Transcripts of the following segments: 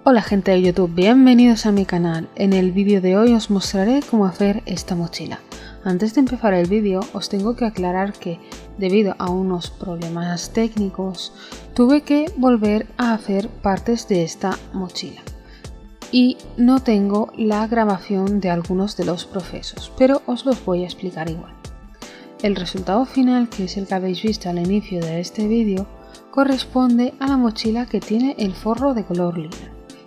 Hola gente de YouTube, bienvenidos a mi canal. En el vídeo de hoy os mostraré cómo hacer esta mochila. Antes de empezar el vídeo os tengo que aclarar que debido a unos problemas técnicos tuve que volver a hacer partes de esta mochila y no tengo la grabación de algunos de los procesos, pero os los voy a explicar igual. El resultado final, que es el que habéis visto al inicio de este vídeo, corresponde a la mochila que tiene el forro de color lila.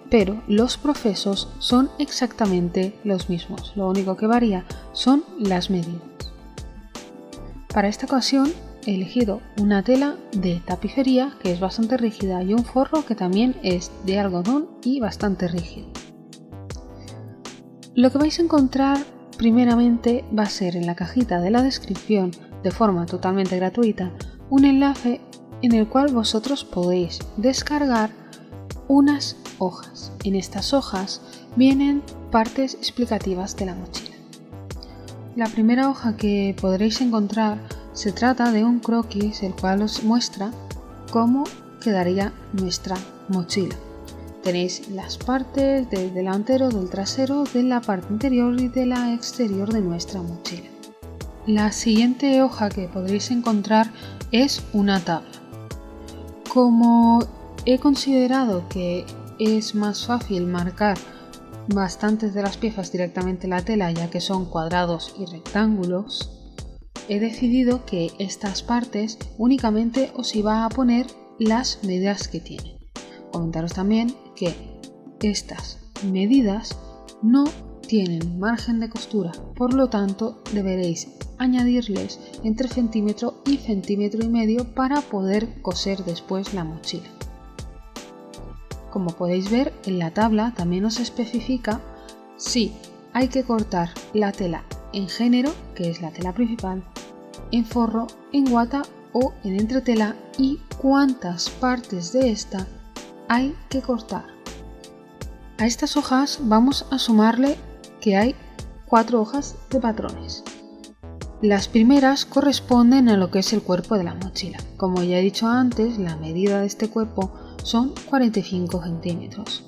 Pero los procesos son exactamente los mismos, lo único que varía son las medidas. Para esta ocasión he elegido una tela de tapicería que es bastante rígida y un forro que también es de algodón y bastante rígido. Lo que vais a encontrar primeramente va a ser en la cajita de la descripción, de forma totalmente gratuita, un enlace en el cual vosotros podéis descargar unas hojas. En estas hojas vienen partes explicativas de la mochila. La primera hoja que podréis encontrar se trata de un croquis, el cual os muestra cómo quedaría nuestra mochila. Tenéis las partes del delantero, del trasero, de la parte interior y de la exterior de nuestra mochila. La siguiente hoja que podréis encontrar es una tabla. Como he considerado que es más fácil marcar bastantes de las piezas directamente en la tela, ya que son cuadrados y rectángulos, he decidido que estas partes únicamente os iba a poner las medidas que tienen. Comentaros también que estas medidas no tienen margen de costura, por lo tanto deberéis añadirles entre centímetro y centímetro y medio para poder coser después la mochila. Como podéis ver, en la tabla también os especifica si hay que cortar la tela en género, que es la tela principal, en forro, en guata o en entretela, y cuántas partes de esta hay que cortar. A estas hojas vamos a sumarle que hay 4 hojas de patrones. Las primeras corresponden a lo que es el cuerpo de la mochila. Como ya he dicho antes, la medida de este cuerpo son 45 centímetros.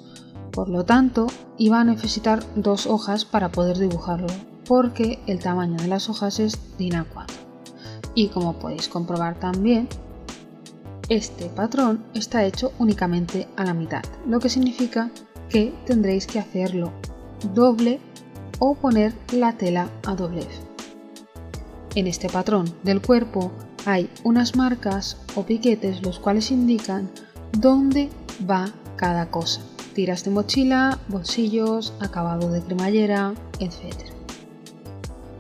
Por lo tanto, iba a necesitar 2 hojas para poder dibujarlo, porque el tamaño de las hojas es DIN A4. Y como podéis comprobar también, este patrón está hecho únicamente a la mitad, lo que significa que tendréis que hacerlo doble o poner la tela a doblez. En este patrón del cuerpo hay unas marcas o piquetes los cuales indican dónde va cada cosa: tiras de mochila, bolsillos, acabado de cremallera, etc.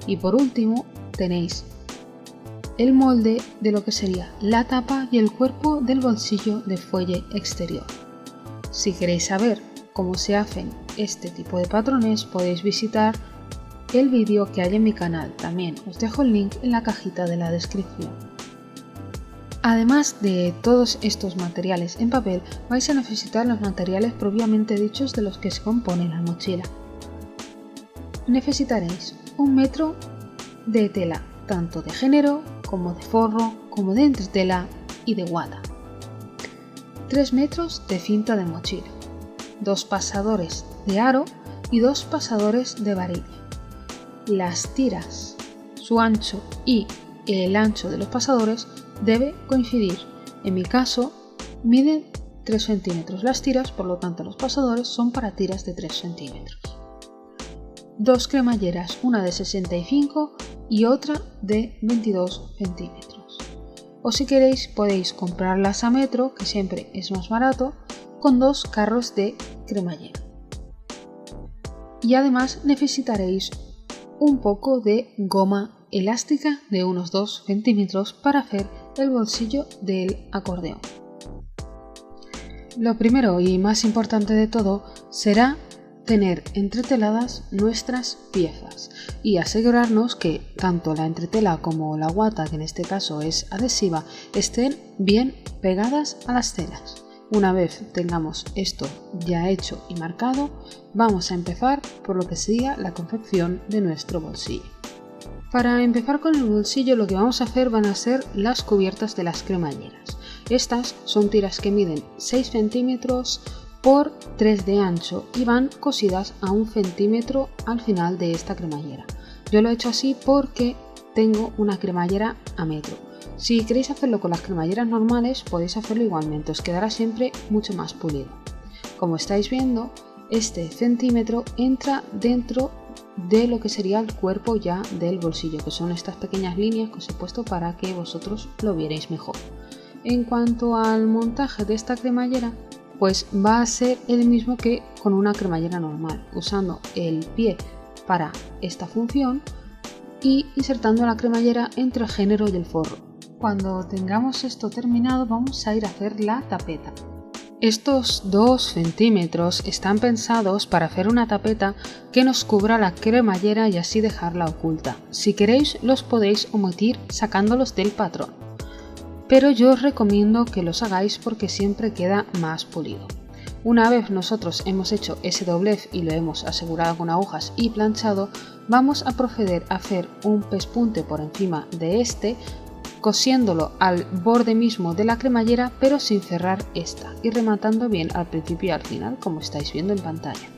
Y por último tenéis el molde de lo que sería la tapa y el cuerpo del bolsillo de fuelle exterior. Si queréis saber cómo se hacen este tipo de patrones, podéis visitar el vídeo que hay en mi canal. También os dejo el link en la cajita de la descripción. Además de todos estos materiales en papel, vais a necesitar los materiales propiamente dichos de los que se compone la mochila. Necesitaréis 1 metro de tela, tanto de género como de forro, como de entretela y de guata. 3 metros de cinta de mochila, 2 pasadores de aro y 2 pasadores de varilla. Las tiras, su ancho y el ancho de los pasadores debe coincidir. En mi caso miden 3 centímetros las tiras, por lo tanto los pasadores son para tiras de 3 centímetros. 2 cremalleras, una de 65 y otra de 22 centímetros. O si queréis podéis comprarlas a metro, que siempre es más barato, con 2 carros de cremallera. Y además necesitaréis un poco de goma elástica de unos 2 centímetros para hacer el bolsillo del acordeón. Lo primero y más importante de todo será tener entreteladas nuestras piezas y asegurarnos que tanto la entretela como la guata, que en este caso es adhesiva, estén bien pegadas a las telas. Una vez tengamos esto ya hecho y marcado, vamos a empezar por lo que sería la confección de nuestro bolsillo. Para empezar con el bolsillo, lo que vamos a hacer van a ser las cubiertas de las cremalleras. Estas son tiras que miden 6 centímetros por 3 de ancho y van cosidas a 1 centímetro al final de esta cremallera. Yo lo he hecho así porque tengo una cremallera a metro. Si queréis hacerlo con las cremalleras normales podéis hacerlo igualmente, os quedará siempre mucho más pulido. Como estáis viendo, este centímetro entra dentro de lo que sería el cuerpo ya del bolsillo, que son estas pequeñas líneas que os he puesto para que vosotros lo vierais mejor. En cuanto al montaje de esta cremallera, pues va a ser el mismo que con una cremallera normal, usando el pie para esta función y insertando la cremallera entre el género y el forro. Cuando tengamos esto terminado vamos a ir a hacer la tapeta. Estos 2 centímetros están pensados para hacer una tapeta que nos cubra la cremallera y así dejarla oculta. Si queréis los podéis omitir sacándolos del patrón, pero yo os recomiendo que los hagáis porque siempre queda más pulido. Una vez nosotros hemos hecho ese doblez y lo hemos asegurado con agujas y planchado, vamos a proceder a hacer un pespunte por encima de este, cosiéndolo al borde mismo de la cremallera pero sin cerrar esta y rematando bien al principio y al final, como estáis viendo en pantalla.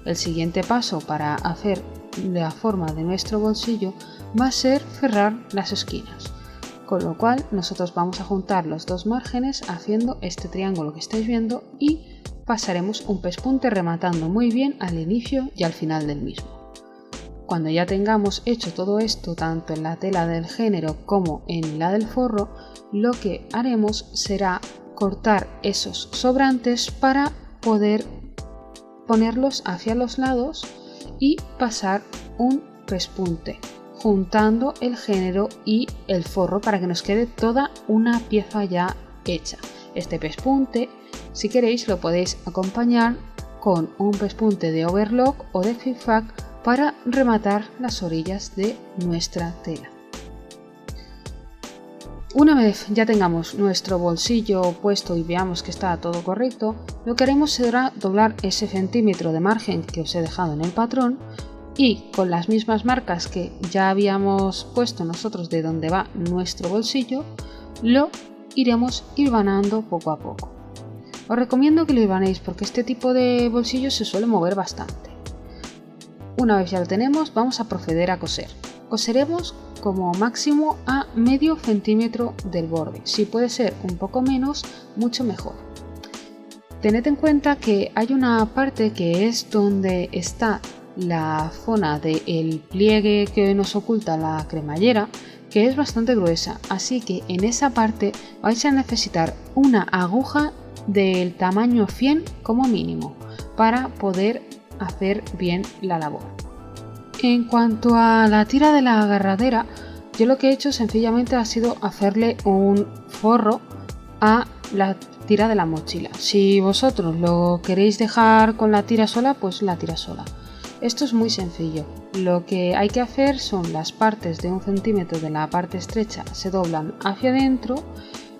El siguiente paso para hacer la forma de nuestro bolsillo va a ser cerrar las esquinas, con lo cual nosotros vamos a juntar los dos márgenes haciendo este triángulo que estáis viendo y pasaremos un pespunte rematando muy bien al inicio y al final del mismo. Cuando ya tengamos hecho todo esto tanto en la tela del género como en la del forro, lo que haremos será cortar esos sobrantes para poder ponerlos hacia los lados y pasar un pespunte juntando el género y el forro para que nos quede toda una pieza ya hecha. Este pespunte, si queréis, lo podéis acompañar con un pespunte de overlock o de zigzag para rematar las orillas de nuestra tela. Una vez ya tengamos nuestro bolsillo puesto y veamos que está todo correcto, lo que haremos será doblar ese centímetro de margen que os he dejado en el patrón y con las mismas marcas que ya habíamos puesto nosotros de donde va nuestro bolsillo, lo iremos hilvanando poco a poco. Os recomiendo que lo hilvanéis porque este tipo de bolsillo se suele mover bastante. Una vez ya lo tenemos, vamos a proceder a coser. Coseremos como máximo a medio centímetro del borde. Si puede ser un poco menos, mucho mejor. Tened en cuenta que hay una parte que es donde está la zona del pliegue que nos oculta la cremallera, que es bastante gruesa, así que en esa parte vais a necesitar una aguja del tamaño 100 como mínimo para poder hacer bien la labor. En cuanto a la tira de la agarradera, yo lo que he hecho sencillamente ha sido hacerle un forro a la tira de la mochila. Si vosotros lo queréis dejar con la tira sola, pues la tira sola. Esto es muy sencillo. Lo que hay que hacer son las partes de 1 centímetro de la parte estrecha se doblan hacia adentro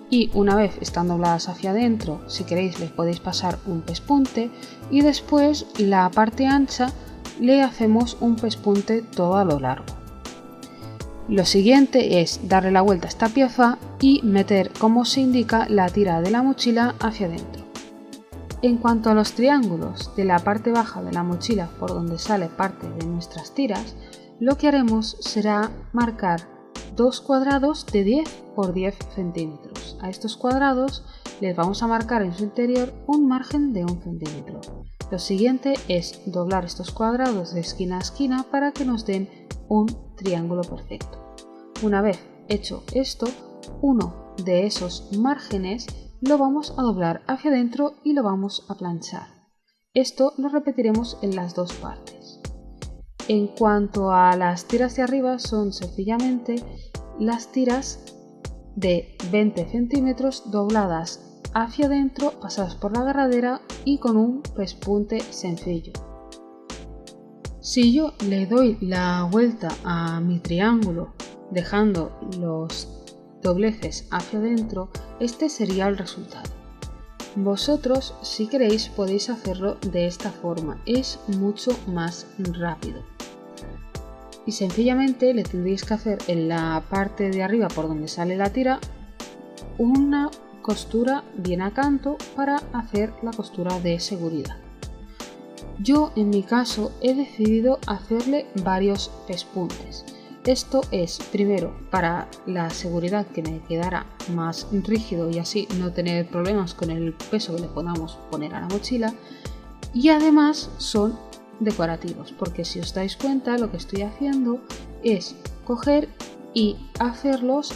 y una vez están dobladas hacia adentro, si queréis les podéis pasar un pespunte y después la parte ancha le hacemos un pespunte todo a lo largo. Lo siguiente es darle la vuelta a esta pieza y meter, como se indica, la tira de la mochila hacia adentro. En cuanto a los triángulos de la parte baja de la mochila por donde sale parte de nuestras tiras, lo que haremos será marcar 2 cuadrados de 10 por 10 centímetros. A estos cuadrados les vamos a marcar en su interior un margen de 1 centímetro. Lo siguiente es doblar estos cuadrados de esquina a esquina para que nos den un triángulo perfecto. Una vez hecho esto, uno de esos márgenes lo vamos a doblar hacia adentro y lo vamos a planchar. Esto lo repetiremos en las dos partes. En cuanto a las tiras de arriba, son sencillamente las tiras de 20 centímetros dobladas hacia adentro, pasadas por la agarradera y con un pespunte sencillo. Si yo le doy la vuelta a mi triángulo dejando los dobleces hacia adentro, este sería el resultado. Vosotros, si queréis, podéis hacerlo de esta forma, es mucho más rápido. Y sencillamente le tendréis que hacer en la parte de arriba por donde sale la tira una costura bien a canto para hacer la costura de seguridad. Yo en mi caso he decidido hacerle varios pespuntes. Esto es primero para la seguridad, que me quedara más rígido y así no tener problemas con el peso que le podamos poner a la mochila, y además son decorativos, porque si os dais cuenta lo que estoy haciendo es coger y hacerlos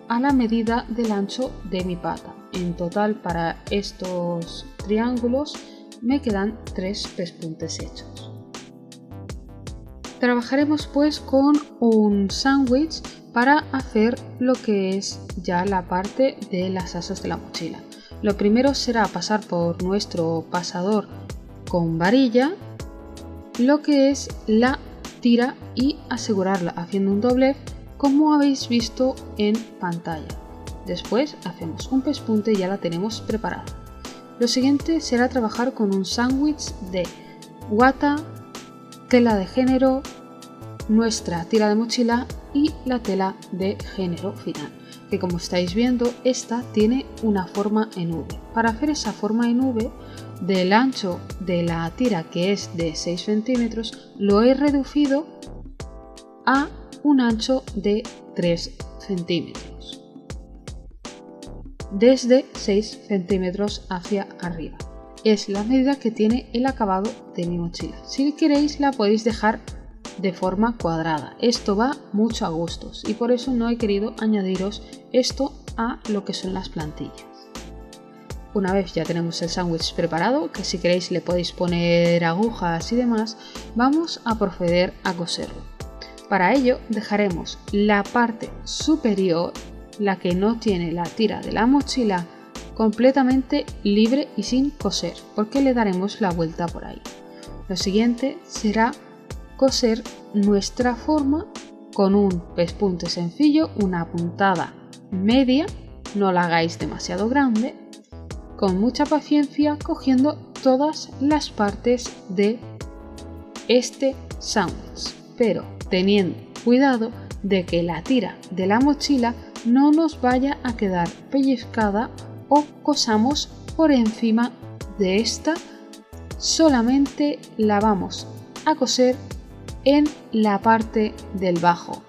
a la medida del ancho de mi pata. En total para estos triángulos me quedan 3 pespuntes hechos. Trabajaremos pues con un sándwich para hacer lo que es ya la parte de las asas de la mochila. Lo primero será pasar por nuestro pasador con varilla lo que es la tira y asegurarla haciendo un doblez como habéis visto en pantalla. Después hacemos un pespunte y ya la tenemos preparada. Lo siguiente será trabajar con un sándwich de guata, tela de género, nuestra tira de mochila y la tela de género final, que como estáis viendo esta tiene una forma en V. Para hacer esa forma en V, del ancho de la tira, que es de 6 centímetros, lo he reducido a un ancho de 3 centímetros, desde 6 centímetros hacia arriba. Es la medida que tiene el acabado de mi mochila. Si queréis la podéis dejar de forma cuadrada. Esto va mucho a gustos y por eso no he querido añadiros esto a lo que son las plantillas. Una vez ya tenemos el sándwich preparado, que si queréis le podéis poner agujas y demás, vamos a proceder a coserlo. Para ello dejaremos la parte superior, la que no tiene la tira de la mochila, completamente libre y sin coser, porque le daremos la vuelta por ahí. Lo siguiente será coser nuestra forma con un pespunte sencillo, una puntada media, no la hagáis demasiado grande, con mucha paciencia cogiendo todas las partes de este sándwich, pero teniendo cuidado de que la tira de la mochila no nos vaya a quedar pellizcada o cosamos por encima de esta, solamente la vamos a coser en la parte del bajo.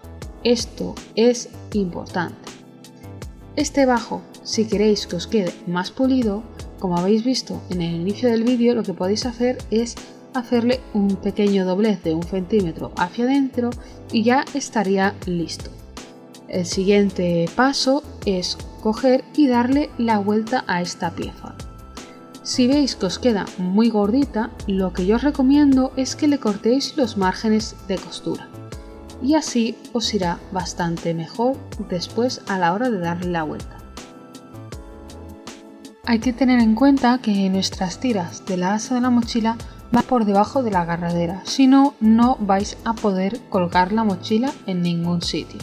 Esto es importante. Este bajo, si queréis que os quede más pulido, como habéis visto en el inicio del vídeo, lo que podéis hacer es hacerle un pequeño doblez de 1 centímetro hacia adentro y ya estaría listo. El siguiente paso es coger y darle la vuelta a esta pieza. Si veis que os queda muy gordita, lo que yo os recomiendo es que le cortéis los márgenes de costura y así os irá bastante mejor después a la hora de darle la vuelta. Hay que tener en cuenta que nuestras tiras de la asa de la mochila van por debajo de la agarradera, si no, no vais a poder colgar la mochila en ningún sitio.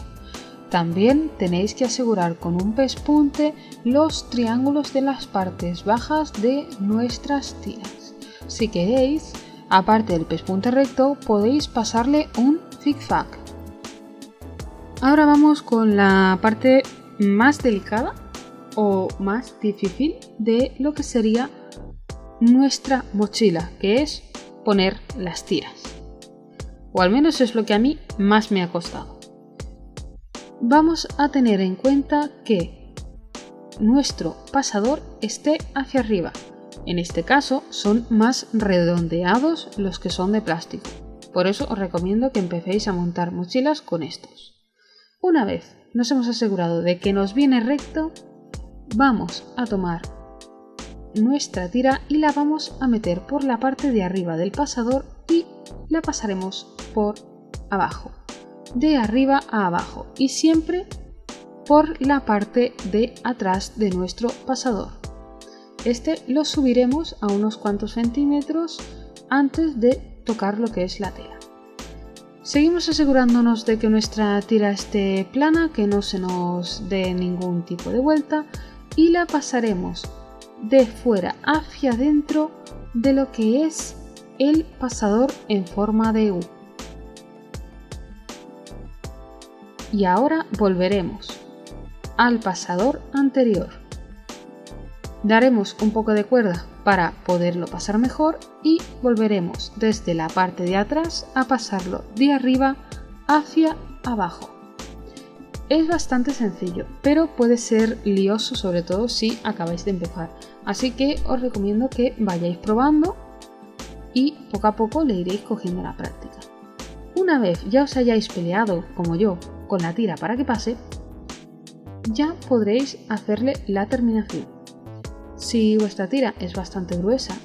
También tenéis que asegurar con un pespunte los triángulos de las partes bajas de nuestras tiras. Si queréis, aparte del pespunte recto, podéis pasarle un zigzag. Ahora vamos con la parte más delicada o más difícil de lo que sería nuestra mochila, que es poner las tiras. O al menos es lo que a mí más me ha costado. Vamos a tener en cuenta que nuestro pasador esté hacia arriba. En este caso son más redondeados los que son de plástico. Por eso os recomiendo que empecéis a montar mochilas con estos. Una vez nos hemos asegurado de que nos viene recto, vamos a tomar nuestra tira y la vamos a meter por la parte de arriba del pasador y la pasaremos por abajo, de arriba a abajo y siempre por la parte de atrás de nuestro pasador. Este lo subiremos a unos cuantos centímetros antes de tocar lo que es la tela. Seguimos asegurándonos de que nuestra tira esté plana, que no se nos dé ningún tipo de vuelta y la pasaremos de fuera hacia adentro de lo que es el pasador en forma de U. Y ahora volveremos al pasador anterior. Daremos un poco de cuerda para poderlo pasar mejor y volveremos desde la parte de atrás a pasarlo de arriba hacia abajo. Es bastante sencillo, pero puede ser lioso, sobre todo si acabáis de empezar. Así que os recomiendo que vayáis probando y poco a poco le iréis cogiendo la práctica. Una vez ya os hayáis peleado, como yo, con la tira para que pase, ya podréis hacerle la terminación. Si vuestra tira es bastante gruesa,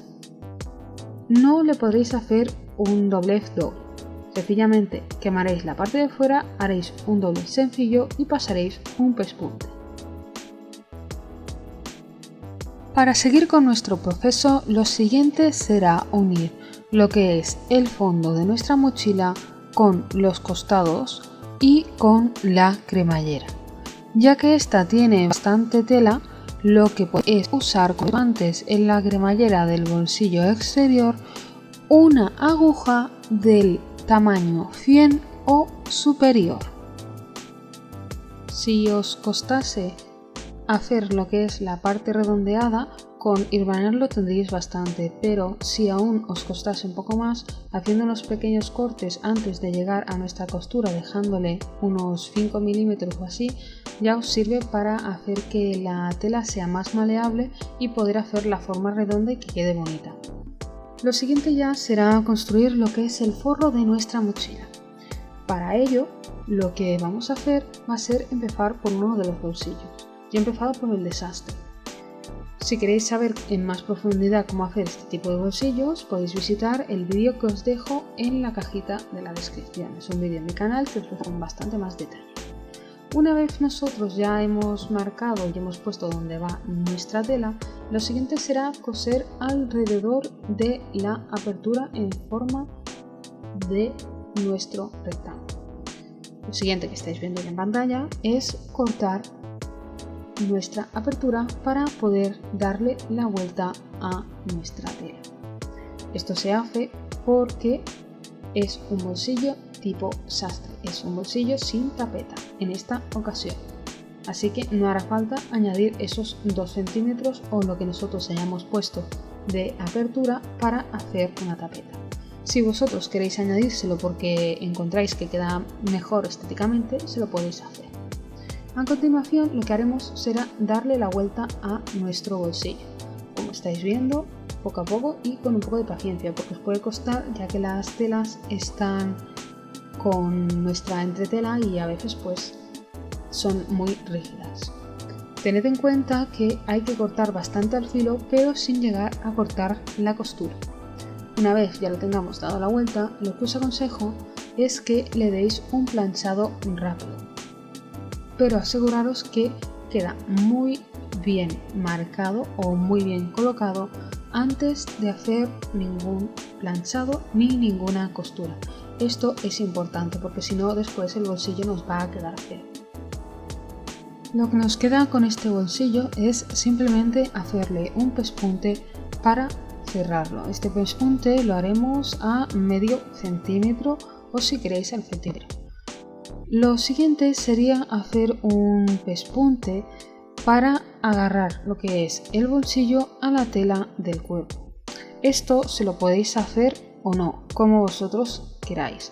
no le podréis hacer un doblez doble. Sencillamente quemaréis la parte de fuera, haréis un doblez sencillo y pasaréis un pespunte. Para seguir con nuestro proceso, lo siguiente será unir lo que es el fondo de nuestra mochila con los costados y con la cremallera. Ya que esta tiene bastante tela, lo que podéis usar como antes en la cremallera del bolsillo exterior, una aguja del tamaño 100 o superior. Si os costase hacer lo que es la parte redondeada, con hilvanarlo tendríais bastante, pero si aún os costase un poco más, haciendo unos pequeños cortes antes de llegar a nuestra costura, dejándole unos 5 milímetros o así, ya os sirve para hacer que la tela sea más maleable y poder hacer la forma redonda y que quede bonita. Lo siguiente ya será construir lo que es el forro de nuestra mochila. Para ello, lo que vamos a hacer va a ser empezar por uno de los bolsillos. Yo he empezado por el desastre. Si queréis saber en más profundidad cómo hacer este tipo de bolsillos, podéis visitar el vídeo que os dejo en la cajita de la descripción. Es un vídeo en mi canal que os lo con bastante más detalle. Una vez nosotros ya hemos marcado y hemos puesto dónde va nuestra tela, lo siguiente será coser alrededor de la apertura en forma de nuestro rectángulo. Lo siguiente que estáis viendo en pantalla es cortar nuestra apertura para poder darle la vuelta a nuestra tela. Esto se hace porque es un bolsillo tipo sastre, es un bolsillo sin tapeta en esta ocasión, así que no hará falta añadir esos 2 centímetros o lo que nosotros hayamos puesto de apertura para hacer una tapeta. Si vosotros queréis añadírselo porque encontráis que queda mejor estéticamente, se lo podéis hacer. A continuación, lo que haremos será darle la vuelta a nuestro bolsillo. Como estáis viendo, poco a poco y con un poco de paciencia, porque os puede costar ya que las telas están con nuestra entretela y a veces pues son muy rígidas. Tened en cuenta que hay que cortar bastante al filo, pero sin llegar a cortar la costura. Una vez ya lo tengamos dado la vuelta, lo que os aconsejo es que le deis un planchado rápido, pero aseguraros que queda muy bien marcado o muy bien colocado antes de hacer ningún planchado ni ninguna costura. Esto es importante porque si no después el bolsillo nos va a quedar feo. Lo que nos queda con este bolsillo es simplemente hacerle un pespunte para cerrarlo. Este pespunte lo haremos a medio centímetro o si queréis al centímetro. Lo siguiente sería hacer un pespunte para agarrar lo que es el bolsillo a la tela del cuerpo. Esto se lo podéis hacer o no, como vosotros queráis,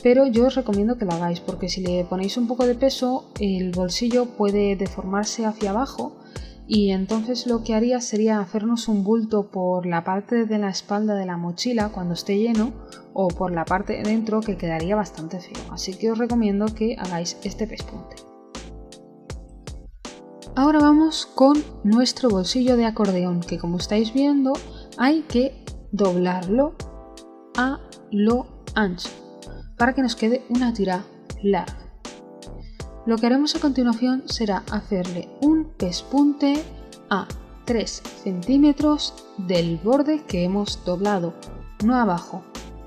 pero yo os recomiendo que lo hagáis porque si le ponéis un poco de peso el bolsillo puede deformarse hacia abajo y entonces lo que haría sería hacernos un bulto por la parte de la espalda de la mochila cuando esté lleno o por la parte de dentro que quedaría bastante feo, así que os recomiendo que hagáis este pespunte. Ahora vamos con nuestro bolsillo de acordeón, que como estáis viendo hay que doblarlo a lo ancho para que nos quede una tira larga. Lo que haremos a continuación será hacerle un pespunte a 3 centímetros del borde que hemos doblado, no abajo,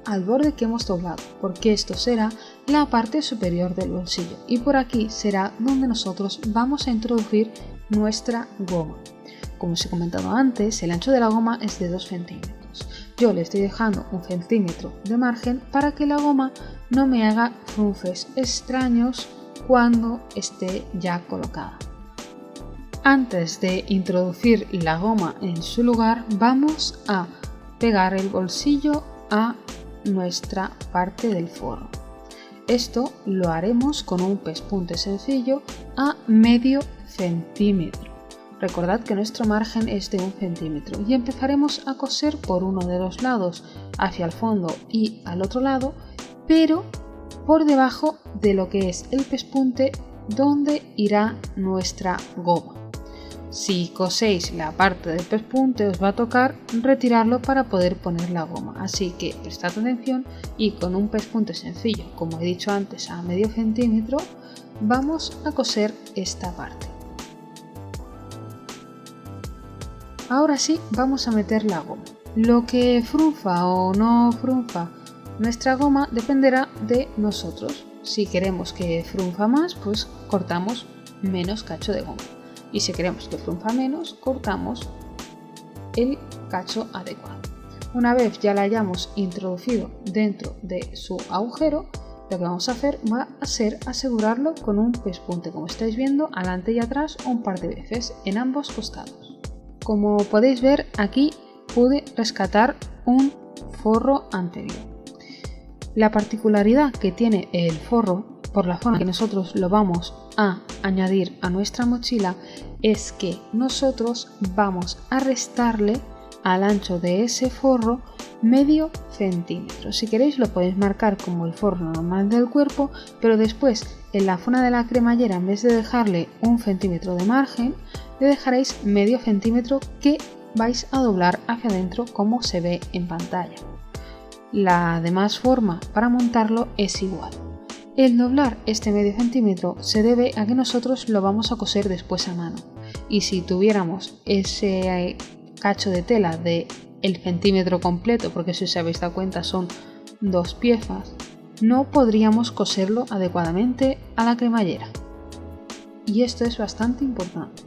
al borde que hemos doblado, porque esto será la parte superior del bolsillo y por aquí será donde nosotros vamos a introducir nuestra goma. Como os he comentado antes, el ancho de la goma es de 2 centímetros. Yo le estoy dejando 1 centímetro de margen para que la goma no me haga frunces extraños cuando esté ya colocada. Antes de introducir la goma en su lugar, vamos a pegar el bolsillo a nuestra parte del forro. Esto lo haremos con un pespunte sencillo a medio centímetro. Recordad que nuestro margen es de 1 centímetro y empezaremos a coser por uno de los lados hacia el fondo y al otro lado, pero por debajo de lo que es el pespunte donde irá nuestra goma. Si coséis la parte del pespunte os va a tocar retirarlo para poder poner la goma, así que prestad atención y con un pespunte sencillo, como he dicho antes, a medio centímetro, vamos a coser esta parte. Ahora sí vamos a meter la goma. Lo que frunza o no frunza nuestra goma dependerá de nosotros. Si queremos que frunza más, pues cortamos menos cacho de goma. Y si queremos que frunza menos, cortamos el cacho adecuado. Una vez ya la hayamos introducido dentro de su agujero, lo que vamos a hacer va a ser asegurarlo con un pespunte, como estáis viendo, adelante y atrás un par de veces en ambos costados. Como podéis ver, aquí pude rescatar un forro anterior. La particularidad que tiene el forro, por la forma que nosotros lo vamos a añadir a nuestra mochila, es que nosotros vamos a restarle al ancho de ese forro medio centímetro. Si queréis lo podéis marcar como el forro normal del cuerpo, pero después en la zona de la cremallera, en vez de dejarle 1 centímetro de margen, le dejaréis medio centímetro que vais a doblar hacia adentro como se ve en pantalla. La demás forma para montarlo es igual. El doblar este medio centímetro se debe a que nosotros lo vamos a coser después a mano, y si tuviéramos ese cacho de tela de el centímetro completo, porque si os habéis dado cuenta son 2 piezas, no podríamos coserlo adecuadamente a la cremallera, y esto es bastante importante.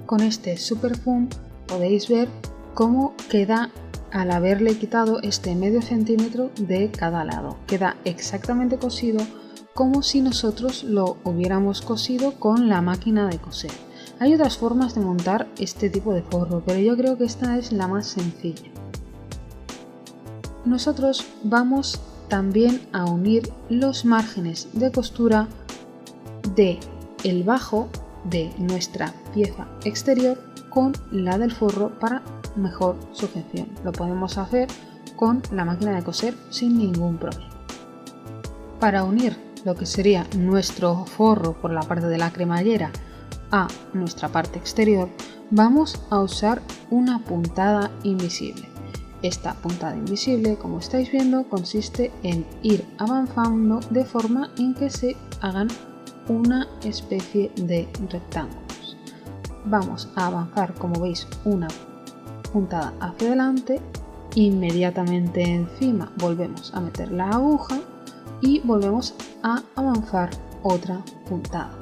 Con este Super Foam podéis ver cómo queda al haberle quitado este medio centímetro de cada lado. Queda exactamente cosido como si nosotros lo hubiéramos cosido con la máquina de coser. Hay otras formas de montar este tipo de forro, pero yo creo que esta es la más sencilla. Nosotros vamos también a unir los márgenes de costura de el bajo de nuestra pieza exterior con la del forro para mejor sujeción. Lo podemos hacer con la máquina de coser sin ningún problema. Para unir lo que sería nuestro forro por la parte de la cremallera a nuestra parte exterior, vamos a usar una puntada invisible. Esta puntada invisible, como estáis viendo, consiste en ir avanzando de forma en que se hagan una especie de rectángulos. Vamos a avanzar, como veis, una puntada hacia adelante, inmediatamente encima volvemos a meter la aguja y volvemos a avanzar otra puntada.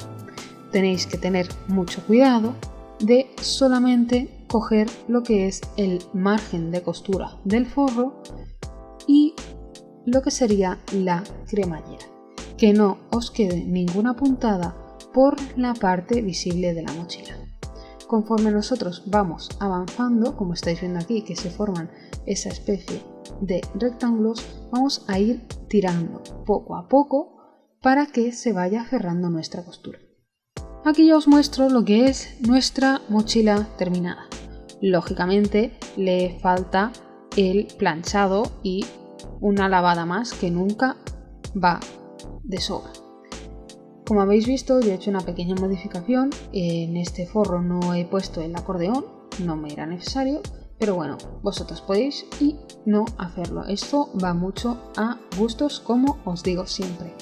Tenéis que tener mucho cuidado de solamente coger lo que es el margen de costura del forro y lo que sería la cremallera, que no os quede ninguna puntada por la parte visible de la mochila. Conforme nosotros vamos avanzando, como estáis viendo aquí que se forman esa especie de rectángulos, vamos a ir tirando poco a poco para que se vaya cerrando nuestra costura. Aquí ya os muestro lo que es nuestra mochila terminada. Lógicamente le falta el planchado y una lavada más que nunca va de sobra. Como habéis visto, yo he hecho una pequeña modificación. En este forro no he puesto el acordeón, no me era necesario, pero bueno, vosotros podéis y no hacerlo. Esto va mucho a gustos, como os digo siempre.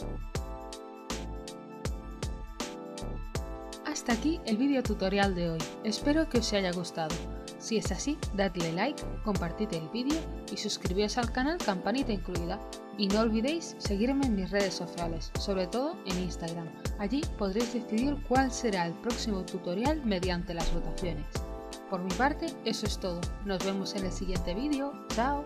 Hasta aquí el vídeo tutorial de hoy. Espero que os haya gustado. Si es así, dadle like, compartid el vídeo y suscribíos al canal, campanita incluida. Y no olvidéis seguirme en mis redes sociales, sobre todo en Instagram. Allí podréis decidir cuál será el próximo tutorial mediante las votaciones. Por mi parte, eso es todo. Nos vemos en el siguiente vídeo. ¡Chao!